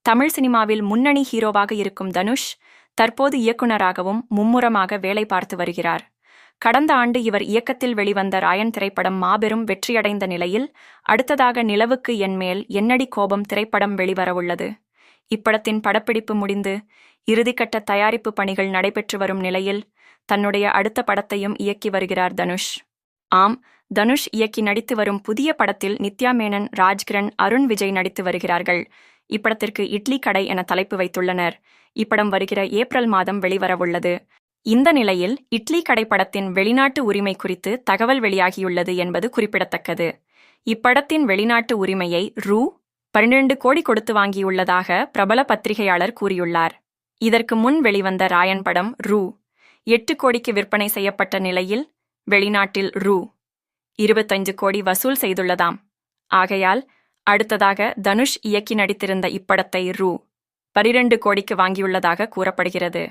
தமிழ் சினிமாவில் முன்னணி ஹீரோவாக இருக்கும் தனுஷ் தற்போது இயக்குனராகவும் மும்முரமாக வேலை பார்த்து வருகிறார். கடந்த ஆண்டு இவர் இயக்கத்தில் வெளிவந்த ராயன் திரைப்படம் மாபெரும் வெற்றியடைந்த நிலையில் அடுத்ததாக நிலவுக்கு என்மேல் என்னடி கோபம் திரைப்படம் வெளிவரவுள்ளது. இப்படத்தின் படப்பிடிப்பு முடிந்து இறுதிக்கட்ட தயாரிப்பு பணிகள் நடைபெற்று வரும் நிலையில் தன்னுடைய அடுத்த படத்தையும் இயக்கி வருகிறார் தனுஷ். ஆம், தனுஷ் இயக்கி நடித்து வரும் புதிய படத்தில் நித்யா மேனன், ராஜ்கிரண், அருண் விஜய் நடித்து வருகிறார்கள். இப்படத்திற்கு இட்லி கடை என தலைப்பு வைத்துள்ளனர். இப்படம் வருகிற ஏப்ரல் மாதம் வெளிவரவுள்ளது. இந்த நிலையில் இட்லி கடை படத்தின் வெளிநாட்டு உரிமை குறித்து தகவல் வெளியாகியுள்ளது என்பது குறிப்பிடத்தக்கது. இப்படத்தின் வெளிநாட்டு உரிமையை ரூ. 12 கோடி கொடுத்து வாங்கியுள்ளதாக பிரபல பத்திரிகையாளர் கூறியுள்ளார். இதற்கு முன் வெளிவந்த ராயன் படம் ரூ. 8 கோடிக்கு விற்பனை செய்யப்பட்ட நிலையில் வெளிநாட்டில் ரூ. 25 கோடி வசூல் செய்துள்ளதாம். ஆகையால் அடுத்ததாக தனுஷ் இயக்கி நடித்திருந்த இப்படத்தை ரூ. 12 கோடிக்கு வாங்கியுள்ளதாக கூறப்படுகிறது.